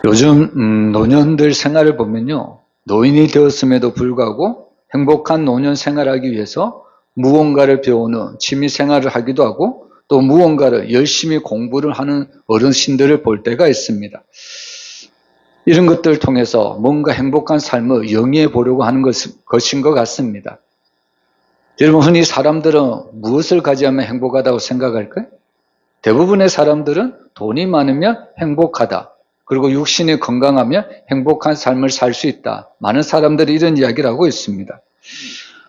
요즘 노년들 생활을 보면요, 노인이 되었음에도 불구하고 행복한 노년 생활하기 위해서 무언가를 배우는 취미 생활을 하기도 하고 또 무언가를 열심히 공부를 하는 어르신들을 볼 때가 있습니다. 이런 것들을 통해서 뭔가 행복한 삶을 영위해 보려고 하는 것인 것 같습니다. 여러분, 흔히 사람들은 무엇을 가지면 행복하다고 생각할까요? 대부분의 사람들은 돈이 많으면 행복하다. 그리고 육신이 건강하면 행복한 삶을 살 수 있다. 많은 사람들이 이런 이야기를 하고 있습니다.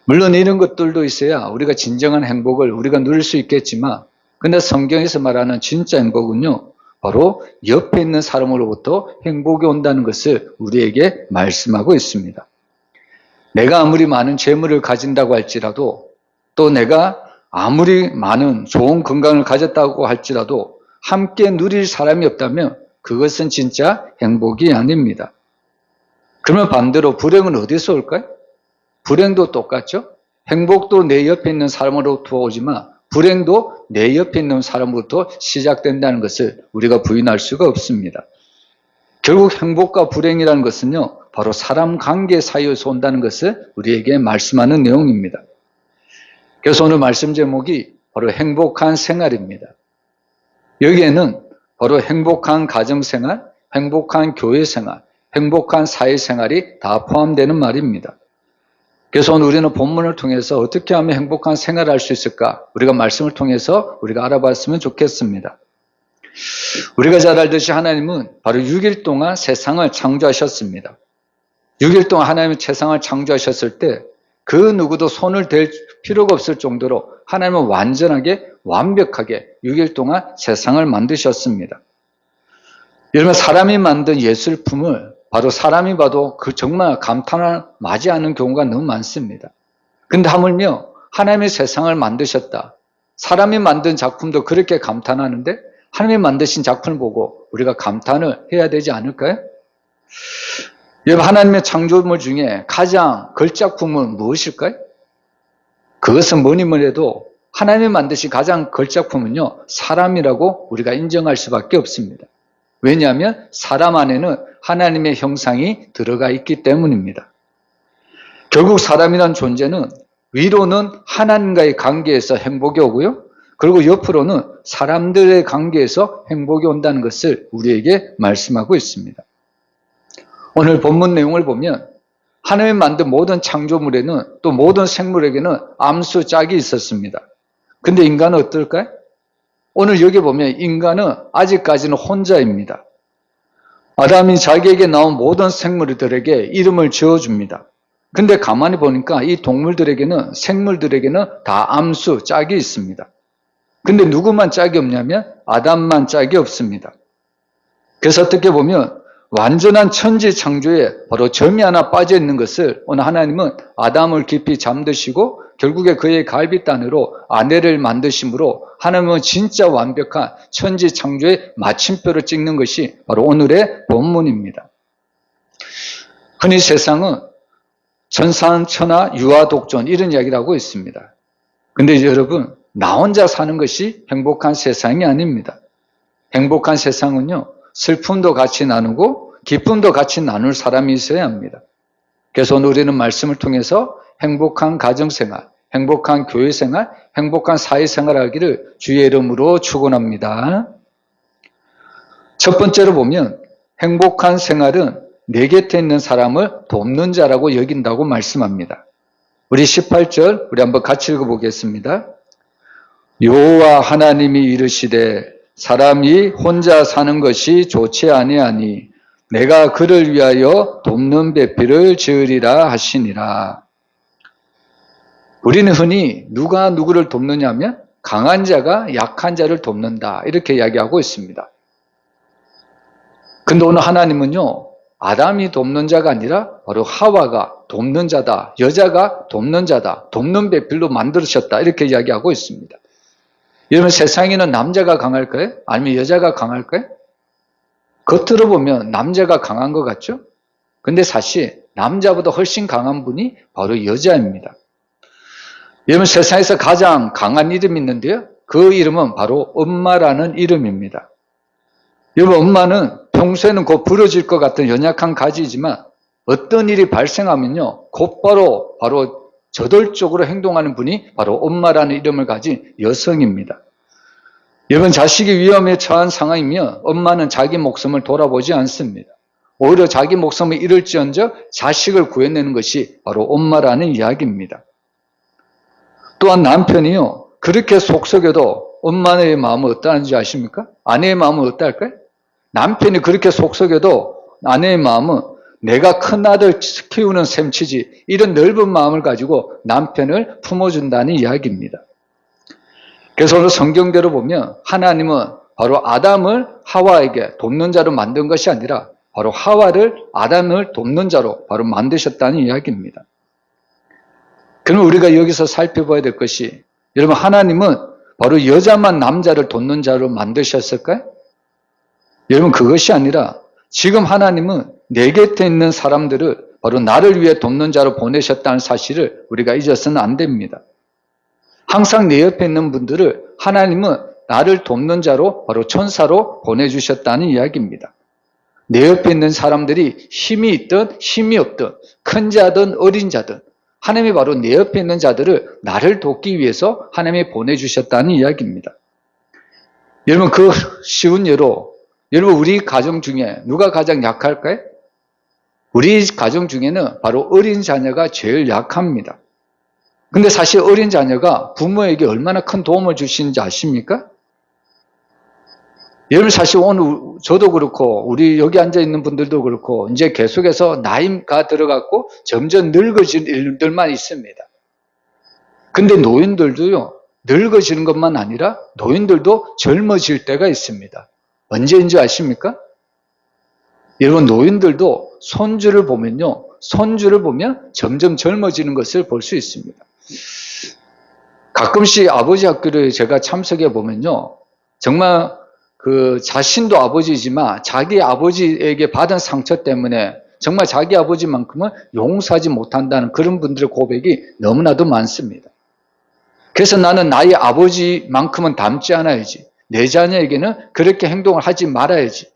물론 이런 것들도 있어야 우리가 진정한 행복을 우리가 누릴 수 있겠지만, 근데 성경에서 말하는 진짜 행복은요, 바로 옆에 있는 사람으로부터 행복이 온다는 것을 우리에게 말씀하고 있습니다. 내가 아무리 많은 재물을 가진다고 할지라도, 또 내가 아무리 많은 좋은 건강을 가졌다고 할지라도 함께 누릴 사람이 없다면 그것은 진짜 행복이 아닙니다. 그러면 반대로 불행은 어디서 올까요? 불행도 똑같죠? 행복도 내 옆에 있는 사람으로부터 오지만 불행도 내 옆에 있는 사람으로부터 시작된다는 것을 우리가 부인할 수가 없습니다. 결국 행복과 불행이라는 것은요, 바로 사람 관계 사이에서 온다는 것을 우리에게 말씀하는 내용입니다. 그래서 오늘 말씀 제목이 바로 행복한 생활입니다. 여기에는 바로 행복한 가정생활, 행복한 교회생활, 행복한 사회생활이 다 포함되는 말입니다. 그래서 오늘 우리는 본문을 통해서 어떻게 하면 행복한 생활을 할 수 있을까? 우리가 말씀을 통해서 우리가 알아봤으면 좋겠습니다. 우리가 잘 알듯이 하나님은 바로 6일 동안 세상을 창조하셨습니다. 6일 동안 하나님은 세상을 창조하셨을 때 그 누구도 손을 댈 필요가 없을 정도로 하나님은 완전하게 완벽하게 6일 동안 세상을 만드셨습니다. 여러분, 사람이 만든 예술품을 바로 사람이 봐도 그 정말 감탄을 마지 않는 경우가 너무 많습니다. 근데 하물며 하나님이 세상을 만드셨다. 사람이 만든 작품도 그렇게 감탄하는데 하나님이 만드신 작품을 보고 우리가 감탄을 해야 되지 않을까요? 여러분, 하나님의 창조물 중에 가장 걸작품은 무엇일까요? 그것은 뭐니 해도 하나님이 만드신 가장 걸작품은요, 사람이라고 우리가 인정할 수밖에 없습니다. 왜냐하면 사람 안에는 하나님의 형상이 들어가 있기 때문입니다. 결국 사람이란 존재는 위로는 하나님과의 관계에서 행복이 오고요, 그리고 옆으로는 사람들의 관계에서 행복이 온다는 것을 우리에게 말씀하고 있습니다. 오늘 본문 내용을 보면 하나님이 만든 모든 창조물에는 또 모든 생물에게는 암수 짝이 있었습니다. 근데 인간은 어떨까요? 오늘 여기 보면 인간은 아직까지는 혼자입니다. 아담이 자기에게 나온 모든 생물들에게 이름을 지어줍니다. 근데 가만히 보니까 이 동물들에게는, 생물들에게는 다 암수 짝이 있습니다. 근데 누구만 짝이 없냐면 아담만 짝이 없습니다. 그래서 어떻게 보면 완전한 천지 창조에 바로 점이 하나 빠져 있는 것을 오늘 하나님은 아담을 깊이 잠드시고 결국에 그의 갈빗단으로 아내를 만드심으로 하나님은 진짜 완벽한 천지 창조의 마침표를 찍는 것이 바로 오늘의 본문입니다. 흔히 세상은 천상천하 유아독존 이런 이야기를 하고 있습니다. 근데 이제 여러분, 나 혼자 사는 것이 행복한 세상이 아닙니다. 행복한 세상은요, 슬픔도 같이 나누고 기쁨도 같이 나눌 사람이 있어야 합니다. 그래서 오늘 우리는 말씀을 통해서 행복한 가정생활, 행복한 교회생활, 행복한 사회생활 하기를 주의 이름으로 축원합니다. 첫 번째로 보면 행복한 생활은 내 곁에 있는 사람을 돕는 자라고 여긴다고 말씀합니다. 우리 18절 우리 한번 같이 읽어보겠습니다. 여호와 하나님이 이르시되 사람이 혼자 사는 것이 좋지 아니하니 내가 그를 위하여 돕는 배필을 지으리라 하시니라. 우리는 흔히 누가 누구를 돕느냐면 강한 자가 약한 자를 돕는다 이렇게 이야기하고 있습니다. 근데 오늘 하나님은요, 아담이 돕는 자가 아니라 바로 하와가 돕는 자다, 여자가 돕는 자다, 돕는 배필로 만들으셨다 이렇게 이야기하고 있습니다. 여러분, 세상에는 남자가 강할까요? 아니면 여자가 강할까요? 겉으로 보면 남자가 강한 것 같죠? 근데 사실 남자보다 훨씬 강한 분이 바로 여자입니다. 여러분, 세상에서 가장 강한 이름이 있는데요, 그 이름은 바로 엄마라는 이름입니다. 여러분, 엄마는 평소에는 곧 부러질 것 같은 연약한 가지이지만 어떤 일이 발생하면요, 곧바로 바로 저돌적으로 행동하는 분이 바로 엄마라는 이름을 가진 여성입니다. 여러분, 자식이 위험에 처한 상황이면 엄마는 자기 목숨을 돌아보지 않습니다. 오히려 자기 목숨을 잃을지언정 자식을 구해내는 것이 바로 엄마라는 이야기입니다. 또한 남편이요, 그렇게 속썩여도 엄마의 마음은 어떠한지 아십니까? 아내의 마음은 어떨까요? 남편이 그렇게 속썩여도 아내의 마음은 내가 큰아들 키우는 셈치지, 이런 넓은 마음을 가지고 남편을 품어준다는 이야기입니다. 그래서 오늘 성경대로 보면 하나님은 바로 아담을 하와에게 돕는 자로 만든 것이 아니라 바로 하와를 아담을 돕는 자로 바로 만드셨다는 이야기입니다. 그럼 우리가 여기서 살펴봐야 될 것이, 여러분, 하나님은 바로 여자만 남자를 돕는 자로 만드셨을까요? 여러분, 그것이 아니라 지금 하나님은 내 곁에 있는 사람들을 바로 나를 위해 돕는 자로 보내셨다는 사실을 우리가 잊어서는 안 됩니다. 항상 내 옆에 있는 분들을 하나님은 나를 돕는 자로 바로 천사로 보내주셨다는 이야기입니다. 내 옆에 있는 사람들이 힘이 있든 힘이 없든 큰 자든 어린 자든 하나님이 바로 내 옆에 있는 자들을 나를 돕기 위해서 하나님이 보내주셨다는 이야기입니다. 여러분, 그 쉬운 예로, 여러분, 우리 가정 중에 누가 가장 약할까요? 우리 가정 중에는 바로 어린 자녀가 제일 약합니다. 근데 사실 어린 자녀가 부모에게 얼마나 큰 도움을 주시는지 아십니까? 여러분, 사실 오늘 저도 그렇고 우리 여기 앉아있는 분들도 그렇고 이제 계속해서 나이가 들어갔고 점점 늙어지는 일들만 있습니다. 근데 노인들도요, 늙어지는 것만 아니라 노인들도 젊어질 때가 있습니다. 언제인지 아십니까? 여러분, 노인들도 손주를 보면요, 손주를 보면 점점 젊어지는 것을 볼 수 있습니다. 가끔씩 아버지 학교를 제가 참석해 보면요, 정말 그 자신도 아버지지만 자기 아버지에게 받은 상처 때문에 정말 자기 아버지만큼은 용서하지 못한다는 그런 분들의 고백이 너무나도 많습니다. 그래서 나는 나의 아버지만큼은 닮지 않아야지, 내 자녀에게는 그렇게 행동을 하지 말아야지,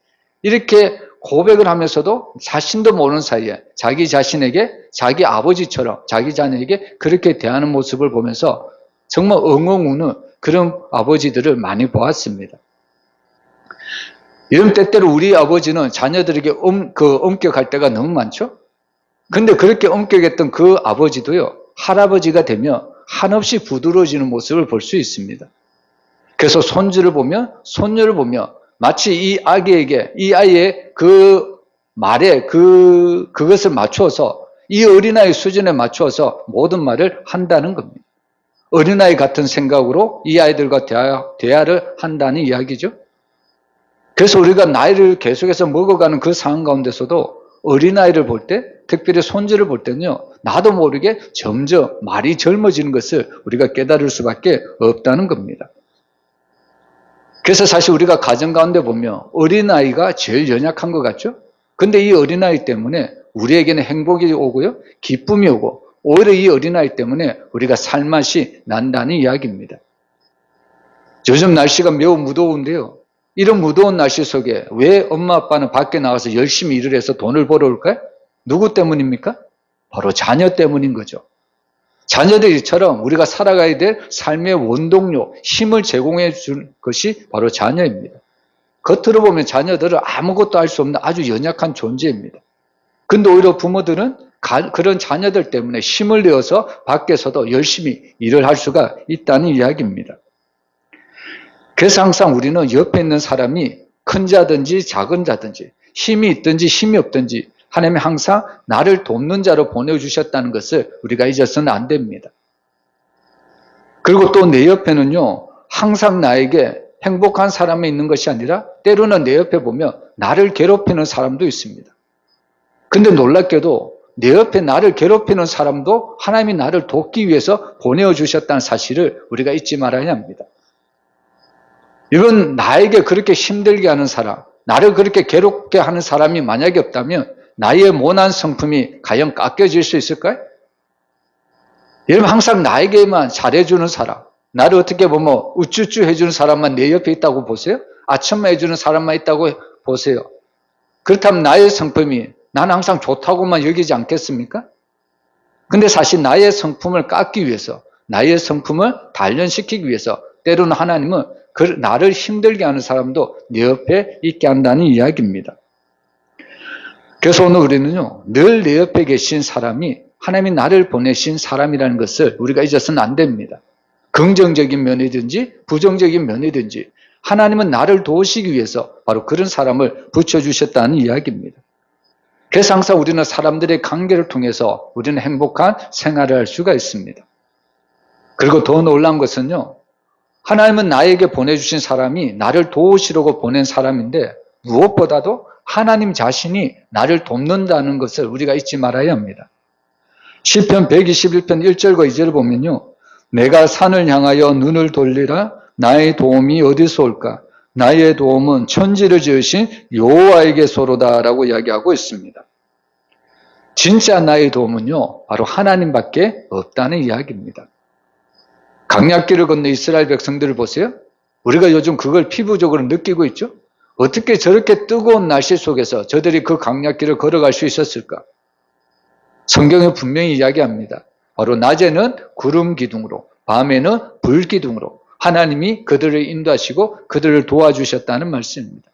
이렇게 고백을 하면서도 자신도 모르는 사이에 자기 자신에게 자기 아버지처럼 자기 자녀에게 그렇게 대하는 모습을 보면서 정말 엉엉 우는 그런 아버지들을 많이 보았습니다. 이런 때때로 우리 아버지는 자녀들에게 엄격할 때가 너무 많죠? 근데 그렇게 엄격했던 그 아버지도요, 할아버지가 되면 한없이 부드러워지는 모습을 볼 수 있습니다. 그래서 손주를 보면, 손녀를 보면 마치 이 아기에게, 이 아이의 그 말에 그것을 맞추어서 이 어린아이 수준에 맞추어서 모든 말을 한다는 겁니다. 어린아이 같은 생각으로 이 아이들과 대화를 한다는 이야기죠. 그래서 우리가 나이를 계속해서 먹어가는 그 상황 가운데서도 어린아이를 볼 때, 특별히 손주를 볼 때는요, 나도 모르게 점점 말이 젊어지는 것을 우리가 깨달을 수밖에 없다는 겁니다. 그래서 사실 우리가 가정 가운데 보면 어린아이가 제일 연약한 것 같죠? 근데 이 어린아이 때문에 우리에게는 행복이 오고요, 기쁨이 오고, 오히려 이 어린아이 때문에 우리가 살맛이 난다는 이야기입니다. 요즘 날씨가 매우 무더운데요, 이런 무더운 날씨 속에 왜 엄마 아빠는 밖에 나가서 열심히 일을 해서 돈을 벌어올까요? 누구 때문입니까? 바로 자녀 때문인 거죠. 자녀들처럼 우리가 살아가야 될 삶의 원동력, 힘을 제공해 줄 것이 바로 자녀입니다. 겉으로 보면 자녀들은 아무것도 할 수 없는 아주 연약한 존재입니다. 근데 오히려 부모들은 그런 자녀들 때문에 힘을 내어서 밖에서도 열심히 일을 할 수가 있다는 이야기입니다. 그래서 항상 우리는 옆에 있는 사람이 큰 자든지 작은 자든지 힘이 있든지 힘이 없든지 하나님이 항상 나를 돕는 자로 보내주셨다는 것을 우리가 잊어서는 안 됩니다. 그리고 또 내 옆에는요, 항상 나에게 행복한 사람이 있는 것이 아니라 때로는 내 옆에 보면 나를 괴롭히는 사람도 있습니다. 근데 놀랍게도 내 옆에 나를 괴롭히는 사람도 하나님이 나를 돕기 위해서 보내주셨다는 사실을 우리가 잊지 말아야 합니다. 이건 나에게 그렇게 힘들게 하는 사람, 나를 그렇게 괴롭게 하는 사람이 만약에 없다면 나의 모난 성품이 과연 깎여질 수 있을까요? 여러분, 항상 나에게만 잘해주는 사람, 나를 어떻게 보면 우쭈쭈 해주는 사람만 내 옆에 있다고 보세요? 아첨만 해주는 사람만 있다고 보세요. 그렇다면 나의 성품이 나는 항상 좋다고만 여기지 않겠습니까? 근데 사실 나의 성품을 깎기 위해서, 나의 성품을 단련시키기 위해서 때로는 하나님은 나를 힘들게 하는 사람도 내 옆에 있게 한다는 이야기입니다. 그래서 오늘 우리는요, 늘 내 옆에 계신 사람이 하나님이 나를 보내신 사람이라는 것을 우리가 잊어서는 안 됩니다. 긍정적인 면이든지 부정적인 면이든지 하나님은 나를 도우시기 위해서 바로 그런 사람을 붙여주셨다는 이야기입니다. 그래서 항상 우리는 사람들의 관계를 통해서 우리는 행복한 생활을 할 수가 있습니다. 그리고 더 놀라운 것은요, 하나님은 나에게 보내주신 사람이 나를 도우시려고 보낸 사람인데 무엇보다도 하나님 자신이 나를 돕는다는 것을 우리가 잊지 말아야 합니다. 시편 121편 1절과 2절을 보면요, 내가 산을 향하여 눈을 돌리라. 나의 도움이 어디서 올까? 나의 도움은 천지를 지으신 여호와에게서로다 라고 이야기하고 있습니다. 진짜 나의 도움은요, 바로 하나님밖에 없다는 이야기입니다. 강약길을 건너 이스라엘 백성들을 보세요. 우리가 요즘 그걸 피부적으로 느끼고 있죠. 어떻게 저렇게 뜨거운 날씨 속에서 저들이 그 강약길을 걸어갈 수 있었을까? 성경에 분명히 이야기합니다. 바로 낮에는 구름 기둥으로, 밤에는 불 기둥으로 하나님이 그들을 인도하시고 그들을 도와주셨다는 말씀입니다.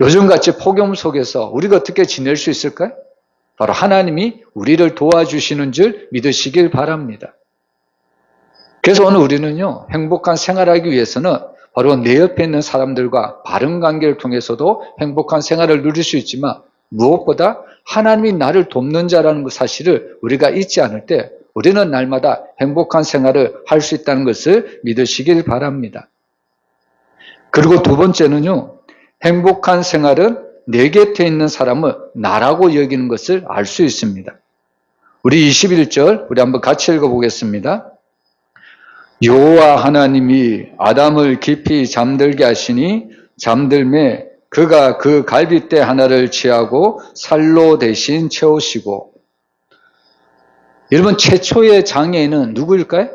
요즘같이 폭염 속에서 우리가 어떻게 지낼 수 있을까요? 바로 하나님이 우리를 도와주시는 줄 믿으시길 바랍니다. 그래서 오늘 우리는요, 행복한 생활하기 위해서는 바로 내 옆에 있는 사람들과 바른 관계를 통해서도 행복한 생활을 누릴 수 있지만 무엇보다 하나님이 나를 돕는 자라는 그 사실을 우리가 잊지 않을 때 우리는 날마다 행복한 생활을 할 수 있다는 것을 믿으시길 바랍니다. 그리고 두 번째는요, 행복한 생활은 내 곁에 있는 사람을 나라고 여기는 것을 알 수 있습니다. 우리 21절 우리 한번 같이 읽어보겠습니다. 여호와 하나님이 아담을 깊이 잠들게 하시니 잠들매 그가 그 갈빗대 하나를 취하고 살로 대신 채우시고. 여러분, 최초의 장애인은 누구일까요?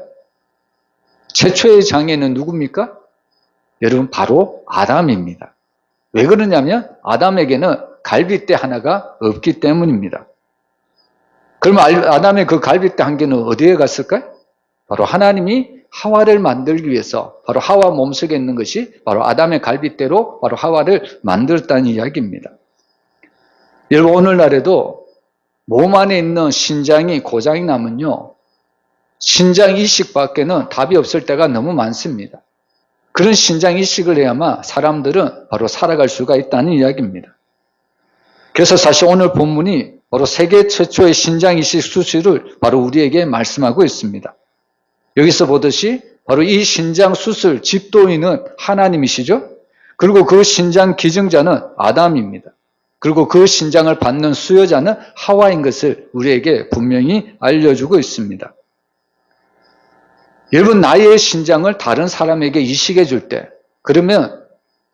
최초의 장애인은 누굽니까? 여러분, 바로 아담입니다. 왜 그러냐면 아담에게는 갈빗대 하나가 없기 때문입니다. 그러면 아담의 그 갈빗대 한 개는 어디에 갔을까요? 바로 하나님이 하와를 만들기 위해서 바로 하와 몸속에 있는 것이 바로 아담의 갈빗대로 바로 하와를 만들었다는 이야기입니다. 여러분, 오늘날에도 몸 안에 있는 신장이 고장이 나면요, 신장 이식밖에는 답이 없을 때가 너무 많습니다. 그런 신장 이식을 해야만 사람들은 바로 살아갈 수가 있다는 이야기입니다. 그래서 사실 오늘 본문이 바로 세계 최초의 신장 이식 수술을 바로 우리에게 말씀하고 있습니다. 여기서 보듯이 바로 이 신장 수술 집도인은 하나님이시죠. 그리고 그 신장 기증자는 아담입니다. 그리고 그 신장을 받는 수여자는 하와인 것을 우리에게 분명히 알려주고 있습니다. 여러분, 나의 신장을 다른 사람에게 이식해 줄 때, 그러면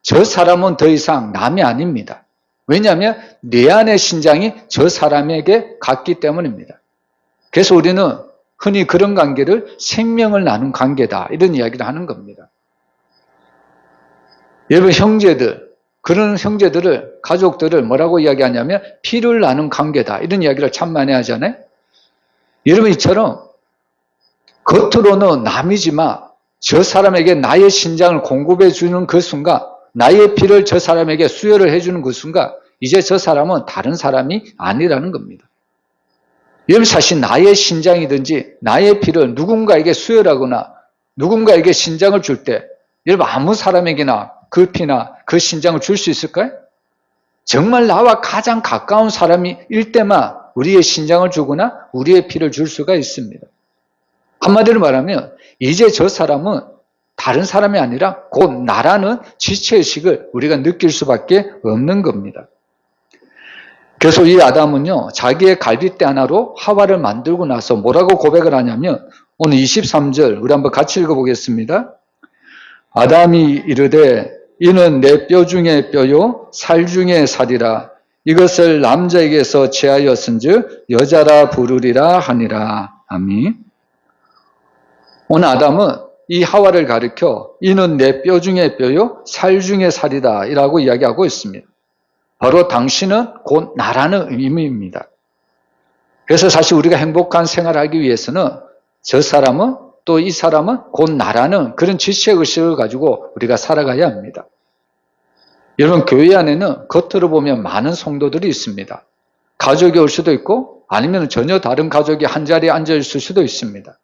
저 사람은 더 이상 남이 아닙니다. 왜냐하면 내 안의 신장이 저 사람에게 갔기 때문입니다. 그래서 우리는 흔히 그런 관계를 생명을 나눈 관계다, 이런 이야기를 하는 겁니다. 여러분, 형제들, 그런 형제들을, 가족들을 뭐라고 이야기하냐면 피를 나눈 관계다, 이런 이야기를 참 많이 하잖아요. 여러분, 이처럼 겉으로는 남이지만 저 사람에게 나의 신장을 공급해 주는 그 순간, 나의 피를 저 사람에게 수혈을 해주는 그 순간 이제 저 사람은 다른 사람이 아니라는 겁니다. 여러분, 사실 나의 신장이든지 나의 피를 누군가에게 수혈하거나 누군가에게 신장을 줄 때 여러분, 아무 사람에게나 그 피나 그 신장을 줄 수 있을까요? 정말 나와 가장 가까운 사람일 때만 우리의 신장을 주거나 우리의 피를 줄 수가 있습니다. 한마디로 말하면 이제 저 사람은 다른 사람이 아니라 곧 나라는 지체의식을 우리가 느낄 수밖에 없는 겁니다. 그래서 이 아담은요, 자기의 갈빗대 하나로 하와를 만들고 나서 뭐라고 고백을 하냐면 오늘 23절 우리 한번 같이 읽어보겠습니다. 아담이 이르되 이는 내 뼈 중에 뼈요 살 중에 살이라. 이것을 남자에게서 취하였은즉 여자라 부르리라 하니라. 아멘. 오늘 아담은 이 하와를 가리켜 이는 내 뼈 중에 뼈요 살 중에 살이다 이라고 이야기하고 있습니다. 바로 당신은 곧 나라는 의미입니다. 그래서 사실 우리가 행복한 생활을 하기 위해서는 저 사람은 또 이 사람은 곧 나라는 그런 지체의식을 가지고 우리가 살아가야 합니다. 여러분, 교회 안에는 겉으로 보면 많은 성도들이 있습니다. 가족이 올 수도 있고 아니면 전혀 다른 가족이 한자리에 앉아 있을 수도 있습니다.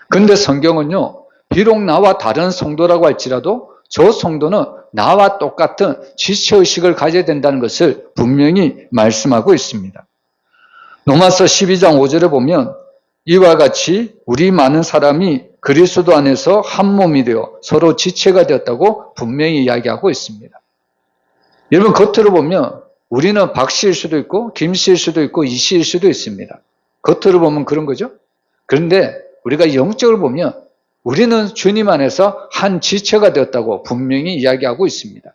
그런데 성경은요, 비록 나와 다른 성도라고 할지라도 저 성도는 나와 똑같은 지체의식을 가져야 된다는 것을 분명히 말씀하고 있습니다. 로마서 12장 5절에 보면 이와 같이 우리 많은 사람이 그리스도 안에서 한 몸이 되어 서로 지체가 되었다고 분명히 이야기하고 있습니다. 여러분, 겉으로 보면 우리는 박씨일 수도 있고 김씨일 수도 있고 이씨일 수도 있습니다. 겉으로 보면 그런 거죠. 그런데 우리가 영적으로 보면 우리는 주님 안에서 한 지체가 되었다고 분명히 이야기하고 있습니다.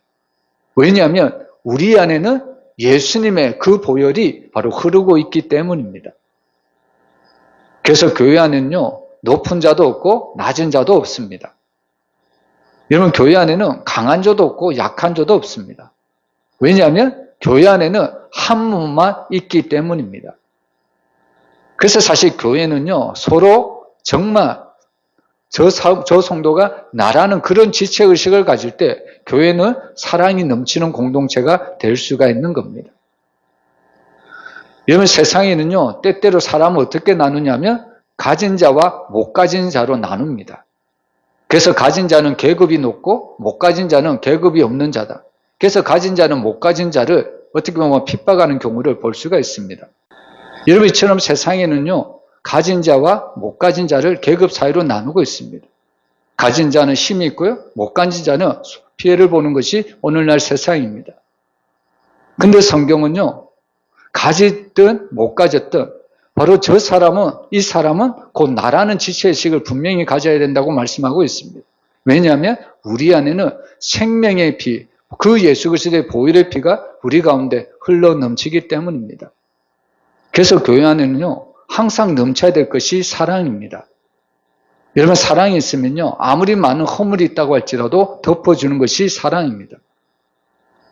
왜냐하면 우리 안에는 예수님의 그 보혈이 바로 흐르고 있기 때문입니다. 그래서 교회 안에는요, 높은 자도 없고 낮은 자도 없습니다. 여러분, 교회 안에는 강한 자도 없고 약한 자도 없습니다. 왜냐하면 교회 안에는 한 몸만 있기 때문입니다. 그래서 사실 교회는요, 서로 정말 저 성도가 나라는 그런 지체의식을 가질 때 교회는 사랑이 넘치는 공동체가 될 수가 있는 겁니다. 여러분, 세상에는요, 때때로 사람을 어떻게 나누냐면 가진 자와 못 가진 자로 나눕니다. 그래서 가진 자는 계급이 높고 못 가진 자는 계급이 없는 자다. 그래서 가진 자는 못 가진 자를 어떻게 보면 핍박하는 경우를 볼 수가 있습니다. 여러분, 이처럼 세상에는요, 가진 자와 못 가진 자를 계급 사이로 나누고 있습니다. 가진 자는 힘이 있고요, 못 가진 자는 피해를 보는 것이 오늘날 세상입니다. 근데 성경은요, 가졌든 못 가졌든 바로 저 사람은, 이 사람은 곧 나라는 지체의식을 분명히 가져야 된다고 말씀하고 있습니다. 왜냐하면 우리 안에는 생명의 피, 그 예수 그리스도의 보혈의 피가 우리 가운데 흘러 넘치기 때문입니다. 그래서 교회 안에는요, 항상 넘쳐야 될 것이 사랑입니다. 여러분, 사랑이 있으면요, 아무리 많은 허물이 있다고 할지라도 덮어주는 것이 사랑입니다.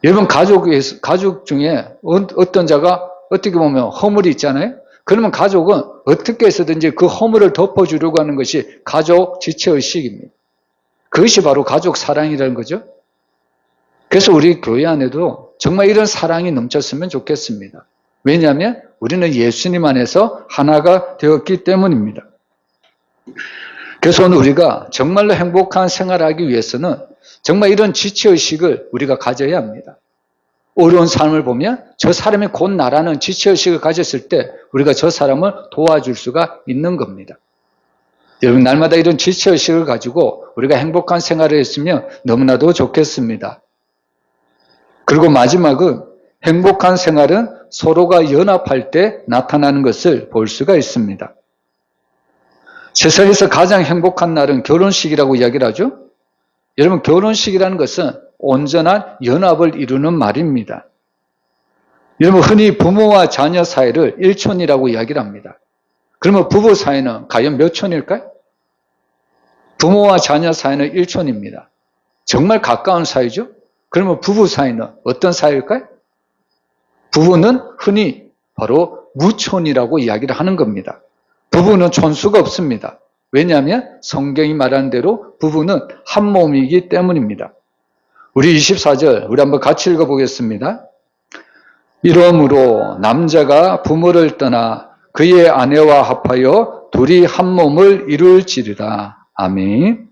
여러분, 가족 중에 어떤 자가 어떻게 보면 허물이 있잖아요. 그러면 가족은 어떻게 해서든지 그 허물을 덮어주려고 하는 것이 가족 지체의식입니다. 그것이 바로 가족 사랑이라는 거죠. 그래서 우리 교회 안에도 정말 이런 사랑이 넘쳤으면 좋겠습니다. 왜냐하면 우리는 예수님 안에서 하나가 되었기 때문입니다. 그래서 오늘 우리가 정말로 행복한 생활을 하기 위해서는 정말 이런 지체의식을 우리가 가져야 합니다. 어려운 삶을 보면 저 사람이 곧 나라는 지체의식을 가졌을 때 우리가 저 사람을 도와줄 수가 있는 겁니다. 여러분, 날마다 이런 지체의식을 가지고 우리가 행복한 생활을 했으면 너무나도 좋겠습니다. 그리고 마지막은 행복한 생활은 서로가 연합할 때 나타나는 것을 볼 수가 있습니다. 세상에서 가장 행복한 날은 결혼식이라고 이야기를 하죠. 여러분, 결혼식이라는 것은 온전한 연합을 이루는 말입니다. 여러분, 흔히 부모와 자녀 사이를 일촌이라고 이야기를 합니다. 그러면 부부 사이는 과연 몇 촌일까요? 부모와 자녀 사이는 일촌입니다. 정말 가까운 사이죠. 그러면 부부 사이는 어떤 사이일까요? 부부는 흔히 바로 무촌이라고 이야기를 하는 겁니다. 부부는 촌수가 없습니다. 왜냐하면 성경이 말하는 대로 부부는 한 몸이기 때문입니다. 우리 24절 우리 한번 같이 읽어보겠습니다. 이러므로 남자가 부모를 떠나 그의 아내와 합하여 둘이 한 몸을 이룰지리라. 아멘.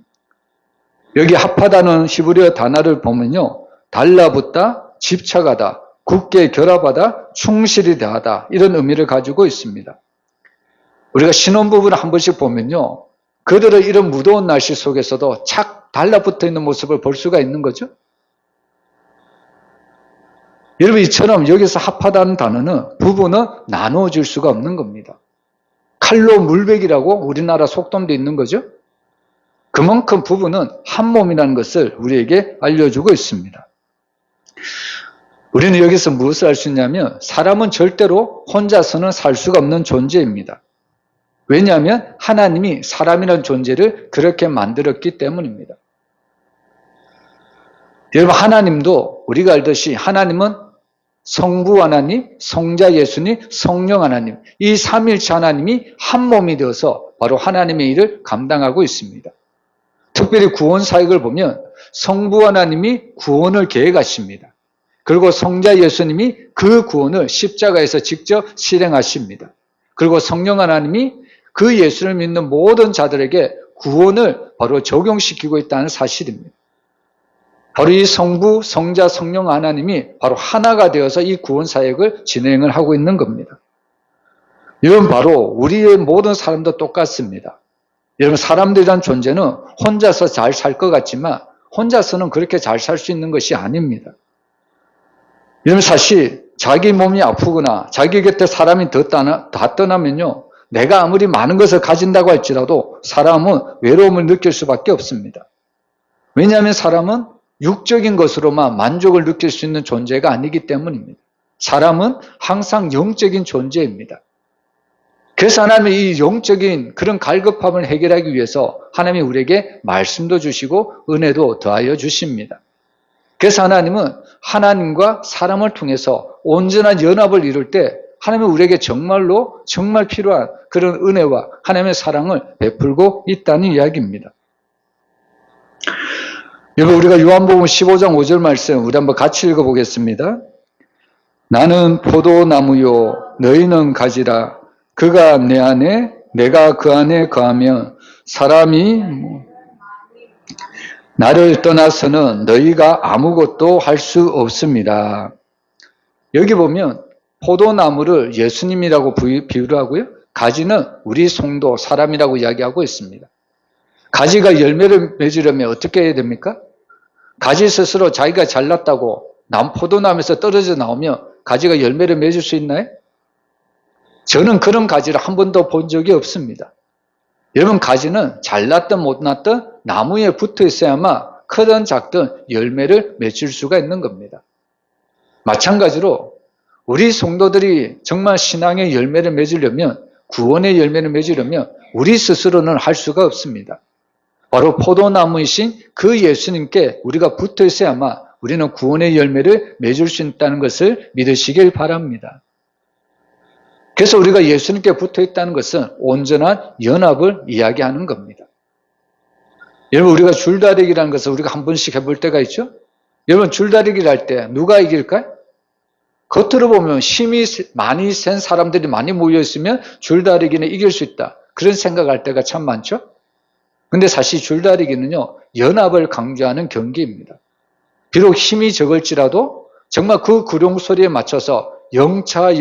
여기 합하다는 히브리어 단어를 보면요, 달라붙다, 집착하다, 굳게 결합하다, 충실히 대하다, 이런 의미를 가지고 있습니다. 우리가 신혼부부를 한 번씩 보면요, 그들의 이런 무더운 날씨 속에서도 착 달라붙어 있는 모습을 볼 수가 있는 거죠. 여러분, 이처럼 여기서 합하다는 단어는 부부는 나눠줄 수가 없는 겁니다. 칼로 물베기라고 우리나라 속담도 있는 거죠. 그만큼 부부는 한 몸이라는 것을 우리에게 알려주고 있습니다. 우리는 여기서 무엇을 알 수 있냐면 사람은 절대로 혼자서는 살 수가 없는 존재입니다. 왜냐하면 하나님이 사람이라는 존재를 그렇게 만들었기 때문입니다. 여러분, 하나님도 우리가 알듯이 하나님은 성부 하나님, 성자 예수님, 성령 하나님, 이 삼일체 하나님이 한 몸이 되어서 바로 하나님의 일을 감당하고 있습니다. 특별히 구원 사역을 보면 성부 하나님이 구원을 계획하십니다. 그리고 성자 예수님이 그 구원을 십자가에서 직접 실행하십니다. 그리고 성령 하나님이 그 예수를 믿는 모든 자들에게 구원을 바로 적용시키고 있다는 사실입니다. 바로 이 성부, 성자, 성령 하나님이 바로 하나가 되어서 이 구원 사역을 진행을 하고 있는 겁니다. 이건 바로 우리의 모든 사람도 똑같습니다. 여러분, 사람들이란 존재는 혼자서 잘 살 것 같지만 혼자서는 그렇게 잘 살 수 있는 것이 아닙니다. 여러분, 사실 자기 몸이 아프거나 자기 곁에 사람이 다 떠나면요, 내가 아무리 많은 것을 가진다고 할지라도 사람은 외로움을 느낄 수밖에 없습니다. 왜냐하면 사람은 육적인 것으로만 만족을 느낄 수 있는 존재가 아니기 때문입니다. 사람은 항상 영적인 존재입니다. 그래서 하나님이 이 영적인 그런 갈급함을 해결하기 위해서 하나님이 우리에게 말씀도 주시고 은혜도 더하여 주십니다. 그래서 하나님은 하나님과 사람을 통해서 온전한 연합을 이룰 때 하나님은 우리에게 정말로 정말 필요한 그런 은혜와 하나님의 사랑을 베풀고 있다는 이야기입니다. 여러분, 우리가 요한복음 15장 5절 말씀 우리 한번 같이 읽어보겠습니다. 나는 포도나무요 너희는 가지라. 그가 내 안에 내가 그 안에 거하면 사람이 나를 떠나서는 너희가 아무것도 할 수 없습니다. 여기 보면 포도나무를 예수님이라고 비유를 하고요, 가지는 우리 성도 사람이라고 이야기하고 있습니다. 가지가 열매를 맺으려면 어떻게 해야 됩니까? 가지 스스로 자기가 잘났다고 포도나무에서 떨어져 나오면 가지가 열매를 맺을 수 있나요? 저는 그런 가지를 한 번도 본 적이 없습니다. 여러분, 가지는 잘났든 못났든 나무에 붙어 있어야만 크든 작든 열매를 맺을 수가 있는 겁니다. 마찬가지로 우리 성도들이 정말 신앙의 열매를 맺으려면, 구원의 열매를 맺으려면 우리 스스로는 할 수가 없습니다. 바로 포도나무이신 그 예수님께 우리가 붙어 있어야만 우리는 구원의 열매를 맺을 수 있다는 것을 믿으시길 바랍니다. 그래서 우리가 예수님께 붙어 있다는 것은 온전한 연합을 이야기하는 겁니다. 여러분, 우리가 줄다리기라는 것을 우리가 한 번씩 해볼 때가 있죠? 여러분, 줄다리기를 할 때 누가 이길까요? 겉으로 보면 힘이 많이 센 사람들이 많이 모여있으면 줄다리기는 이길 수 있다, 그런 생각할 때가 참 많죠? 근데 사실 줄다리기는요, 연합을 강조하는 경기입니다. 비록 힘이 적을지라도 정말 그 구룡 소리에 맞춰서 영차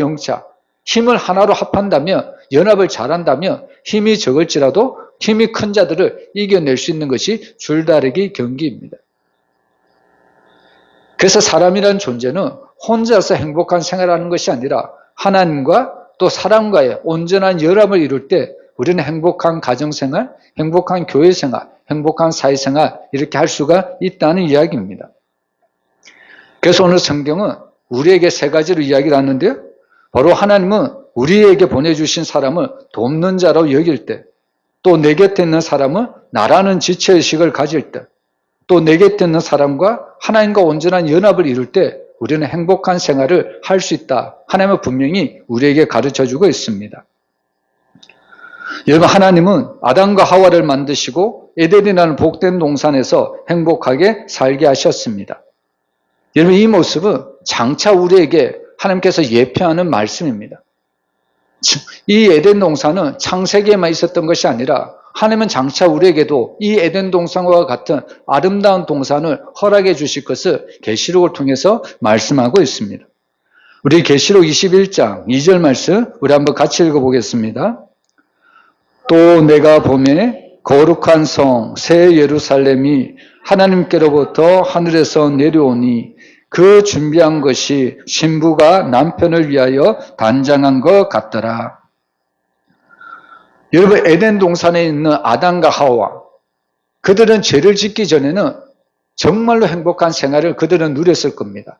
힘을 하나로 합한다면, 연합을 잘한다면 힘이 적을지라도 힘이 큰 자들을 이겨낼 수 있는 것이 줄다리기 경기입니다. 그래서 사람이라는 존재는 혼자서 행복한 생활하는 것이 아니라 하나님과 또 사람과의 온전한 연합을 이룰 때 우리는 행복한 가정생활, 행복한 교회생활, 행복한 사회생활 이렇게 할 수가 있다는 이야기입니다. 그래서 오늘 성경은 우리에게 세 가지로 이야기를 하는데요, 바로 하나님은 우리에게 보내주신 사람을 돕는 자로 여길 때, 또 내 곁에 있는 사람을 나라는 지체의식을 가질 때, 또 내 곁에 있는 사람과 하나님과 온전한 연합을 이룰 때 우리는 행복한 생활을 할 수 있다. 하나님은 분명히 우리에게 가르쳐주고 있습니다. 여러분, 하나님은 아담과 하와를 만드시고 에덴이라는 복된 동산에서 행복하게 살게 하셨습니다. 여러분, 이 모습은 장차 우리에게 하나님께서 예표하는 말씀입니다. 이 에덴 동산은 창세기에만 있었던 것이 아니라 하나님은 장차 우리에게도 이 에덴 동산과 같은 아름다운 동산을 허락해 주실 것을 계시록을 통해서 말씀하고 있습니다. 우리 계시록 21장 2절 말씀 우리 한번 같이 읽어보겠습니다. 또 내가 보매 거룩한 성 새 예루살렘이 하나님께로부터 하늘에서 내려오니 그 준비한 것이 신부가 남편을 위하여 단장한 것 같더라. 여러분, 에덴 동산에 있는 아담과 하와, 그들은 죄를 짓기 전에는 정말로 행복한 생활을 그들은 누렸을 겁니다.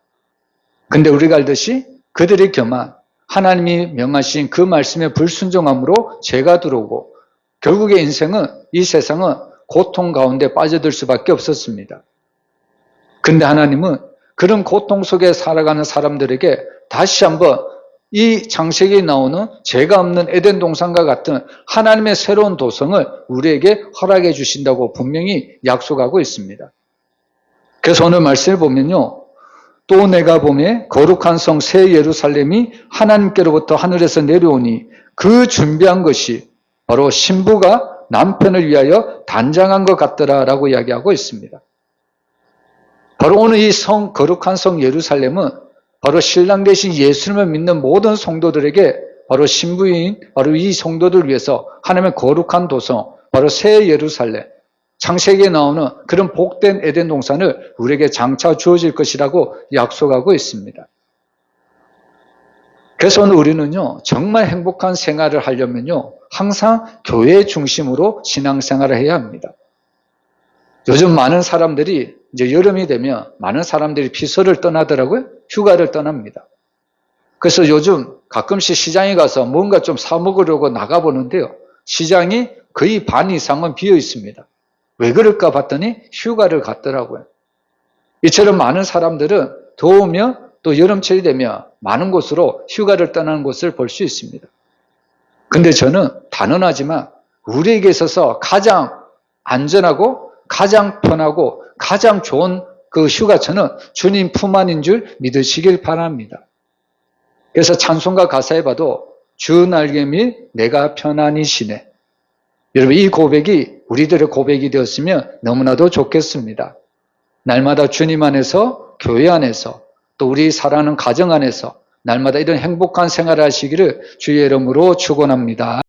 근데 우리가 알듯이 그들의 교만, 하나님이 명하신 그 말씀에 불순종함으로 죄가 들어오고 결국에 인생은, 이 세상은 고통 가운데 빠져들 수밖에 없었습니다. 근데 하나님은 그런 고통 속에 살아가는 사람들에게 다시 한번 이 창세기에 나오는 죄가 없는 에덴 동산과 같은 하나님의 새로운 도성을 우리에게 허락해 주신다고 분명히 약속하고 있습니다. 그래서 오늘 말씀을 보면요. 또 내가 보매 거룩한 성 새 예루살렘이 하나님께로부터 하늘에서 내려오니 그 준비한 것이 바로 신부가 남편을 위하여 단장한 것 같더라라고 이야기하고 있습니다. 바로 오늘 이 거룩한 성 예루살렘은 바로 신랑 되신 예수님을 믿는 모든 성도들에게 바로 신부인 바로 이 성도들 위해서 하나님의 거룩한 도성, 바로 새 예루살렘, 창세기에 나오는 그런 복된 에덴 동산을 우리에게 장차 주어질 것이라고 약속하고 있습니다. 그래서 오늘 우리는요, 정말 행복한 생활을 하려면요, 항상 교회 중심으로 신앙생활을 해야 합니다. 요즘 많은 사람들이 이제 여름이 되면 많은 사람들이 피서를 떠나더라고요. 휴가를 떠납니다. 그래서 요즘 가끔씩 시장에 가서 뭔가 좀 사 먹으려고 나가보는데요. 시장이 거의 반 이상은 비어 있습니다. 왜 그럴까 봤더니 휴가를 갔더라고요. 이처럼 많은 사람들은 더우면 또 여름철이 되면 많은 곳으로 휴가를 떠나는 곳을 볼 수 있습니다. 근데 저는 단언하지만 우리에게 있어서 가장 안전하고 가장 편하고 가장 좋은 그 휴가처는 주님 품 안인 줄 믿으시길 바랍니다. 그래서 찬송가 가사에 봐도 주 날개미 내가 편안히 쉬네. 여러분 이 고백이 우리들의 고백이 되었으면 너무나도 좋겠습니다. 날마다 주님 안에서 교회 안에서 또 우리 사랑하는 가정 안에서 날마다 이런 행복한 생활을 하시기를 주의 이름으로 축원합니다.